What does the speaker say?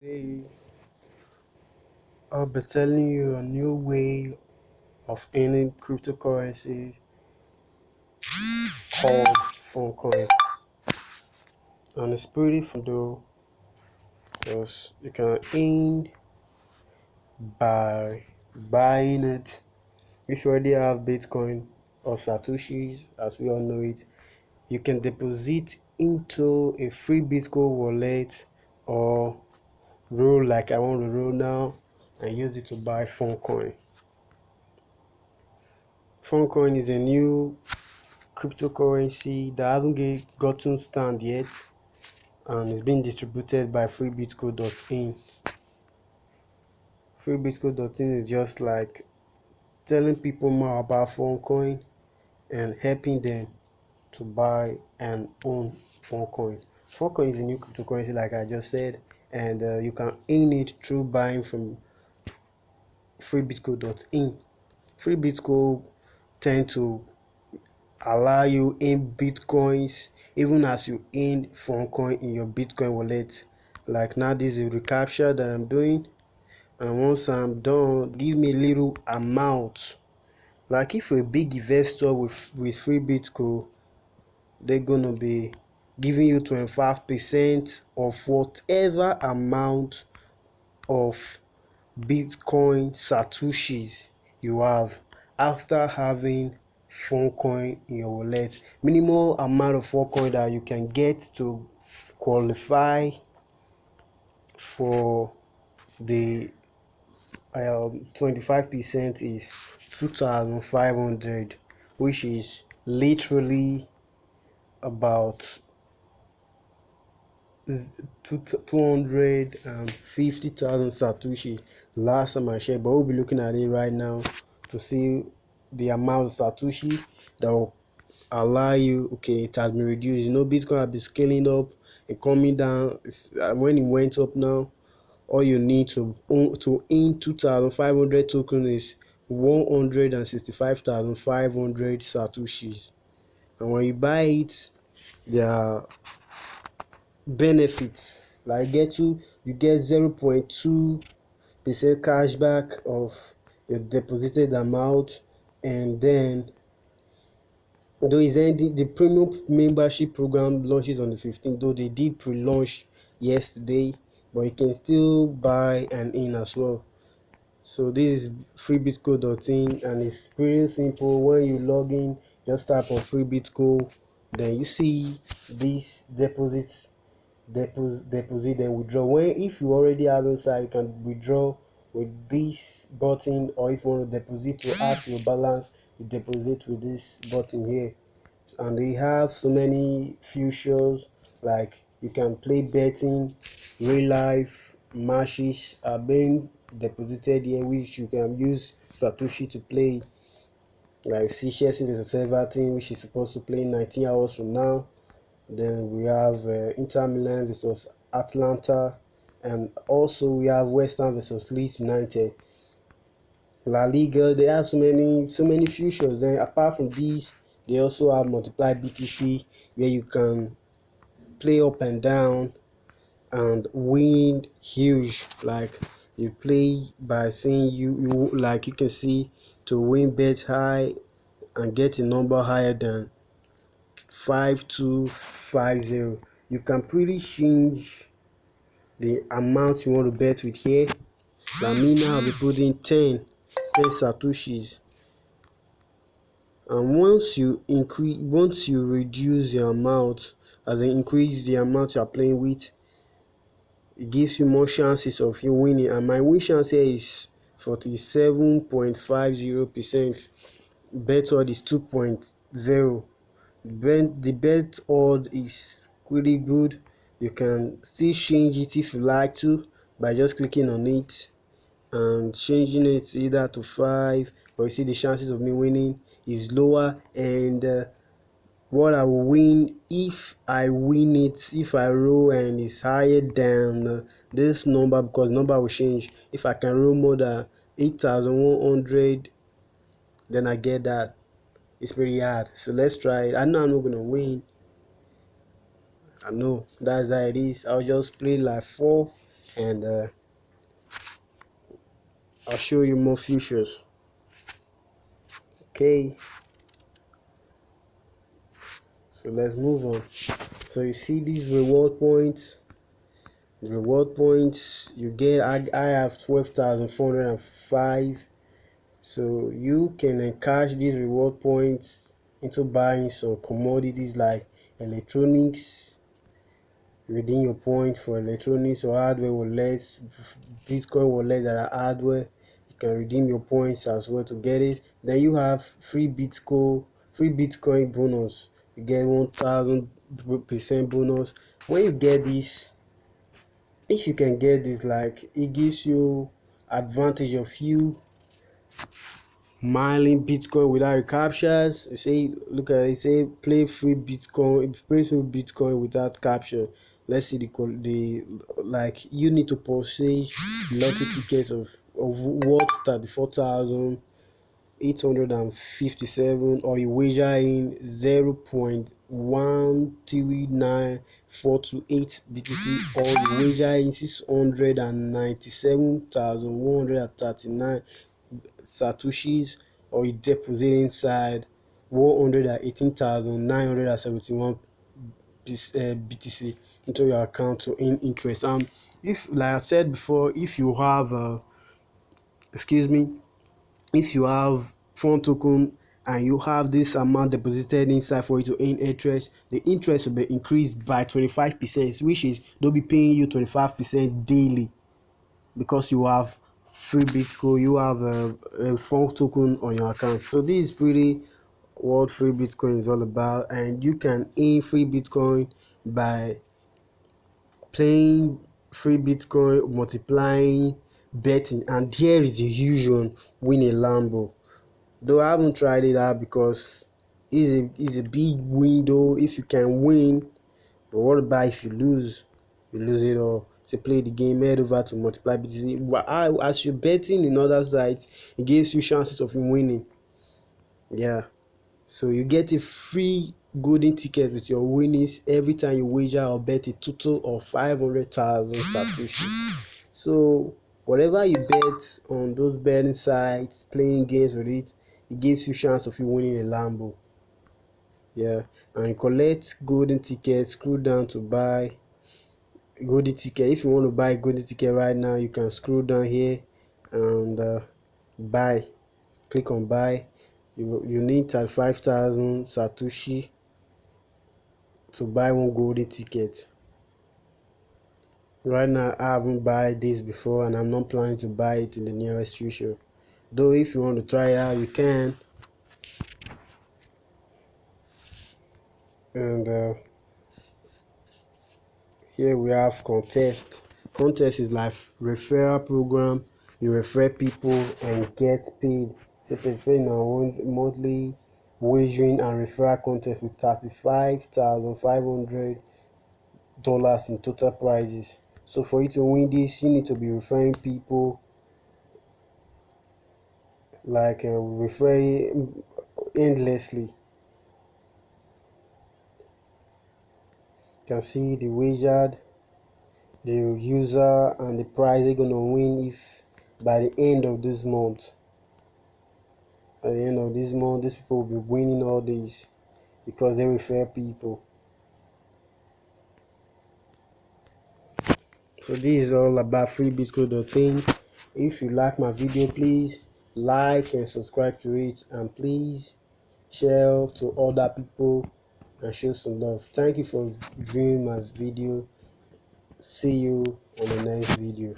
Today, I'll be telling you a new way of earning cryptocurrency called Funcoin. And it's pretty fun though, because you can earn by buying it. If you already have Bitcoin or Satoshis, as we all know it, you can deposit into a free Bitcoin wallet or roll like I want to roll now and use it to buy Funcoin. Funcoin is a new cryptocurrency that haven't gotten stand yet, and it's being distributed by freebitco.in. Freebitco.in is just like telling people more about Funcoin and helping them to buy and own Funcoin. Funcoin is a new cryptocurrency, like I just said, and you can earn it through buying from freebitco.in. Freebitco tend to allow you in bitcoins even as you in Funcoin in your Bitcoin wallet. Like now, this is a recapture that I'm doing, and once I'm done, give me a little amount. Like if you're a big investor with free Bitcoin, they're gonna be giving you 25% of whatever amount of Bitcoin Satoshis you have after having Funcoin in your wallet. Minimal amount of Funcoin that you can get to qualify for the 25% is 2,500, which is literally about 250,000 Satoshi last time I checked, but we'll be looking at it right now to see the amount of Satoshi that will allow you. Okay, it has been reduced. Bitcoin has been scaling up and coming down. When it went up now, all you need to earn 2,500 tokens is 165,500 Satoshis. And when you buy it, there are benefits like you get 0.2% cashback of your deposited amount. And then though is ending, the premium membership program launches on the 15th, though they did pre-launch yesterday, but you can still buy and in as well. So this is freebitco.in, and it's pretty simple. When you log in, just type on freebitco, then you see this deposit and withdraw. When if you already have inside, you can withdraw with this button, or if you want to deposit to add to your balance, you deposit with this button here. And they have so many features, like you can play betting, real life matches are being deposited here, which you can use Satoshi to play. Like see Chelsea versus Everton, which is supposed to play in 19 hours from now. Then we have Inter Milan versus Atlanta, and also we have West Ham versus Leeds United. La Liga, they have so many features. Then apart from these, they also have multiply BTC, where you can play up and down and win huge. Like you play by saying you like you can see to win bet high and get a number higher than 5250. You can pretty change the amount you want to bet with here. Like me now, I'll be putting 10 Satoshis. And once you reduce the amount, as in increase the amount you are playing with, it gives you more chances of you winning. And my win chance here is 47.50%. Bet odd is 2.0. The bet odd is pretty good. You can still change it if you like to by just clicking on it and changing it either to 5. But you see the chances of me winning is lower, and what I will win if I win it, if I roll and it's higher than this number, because number will change. If I can roll more than 8,100, then I get that. It's pretty hard, so let's try it. I know I'm not gonna win. I know that's how it is. I'll just play like 4 and I'll show you more futures. Okay, so let's move on. So you see these reward points. The reward points you get, I have 12,405. So you can encash these reward points into buying some commodities like electronics, redeem your points for electronics or hardware wallets, Bitcoin wallets that are hardware. You can redeem your points as well to get it. Then you have free Bitcoin bonus. You get 1,000% bonus. When you get this, if you can get this, like, it gives you advantage of you mining Bitcoin without recaptures. You say, look at it, say play free Bitcoin without capture. Let's see the like, you need to purchase lucky tickets of what 34,857, or you wager in 0.139428 BTC, or you wager in 697,139 Satoshis, or you deposit inside 118,971 BTC into your account to earn interest. If, like I said before, if you have excuse me, if you have phone token and you have this amount deposited inside for you to earn interest, the interest will be increased by 25%, which is they'll be paying you 25% daily, because you have free Bitcoin, you have a phone token on your account. So this is pretty what free Bitcoin is all about, and you can earn free Bitcoin by playing free Bitcoin, multiplying, betting, and here is the huge one: win a Lambo. Though I haven't tried it out because it's a big window if you can win, but what about if you lose? You lose it all. To play the game, head over to multiply BTC. As you're betting in other sites, it gives you chances of winning. Yeah. So you get a free golden ticket with your winnings every time you wager or bet a total of 500,000 Satoshi. So whatever you bet on those betting sites, playing games with it, it gives you chance of you winning a Lambo. Yeah, and collect golden tickets. Scroll down to buy golden ticket. If you want to buy a golden ticket right now, you can scroll down here and buy. Click on buy. You need 35,000 Satoshi to buy one golden ticket. Right now, I haven't bought this before, and I'm not planning to buy it in the nearest future. Though if you want to try it out, you can. And here we have contest. Contest is like referral program. You refer people and get paid. So participate in our own monthly wagering and referral contest with $35,500 in total prizes. So for you to win this, you need to be referring people, like referring endlessly. You can see the wagered, the user, and the prize they're gonna win if by the end of this month. At the end of this month, these people will be winning all these because they refer people. So this is all about freebitcoin.in. If you like my video, please like and subscribe to it, and please share to other people and show some love. Thank you for viewing my video. See you on the next video.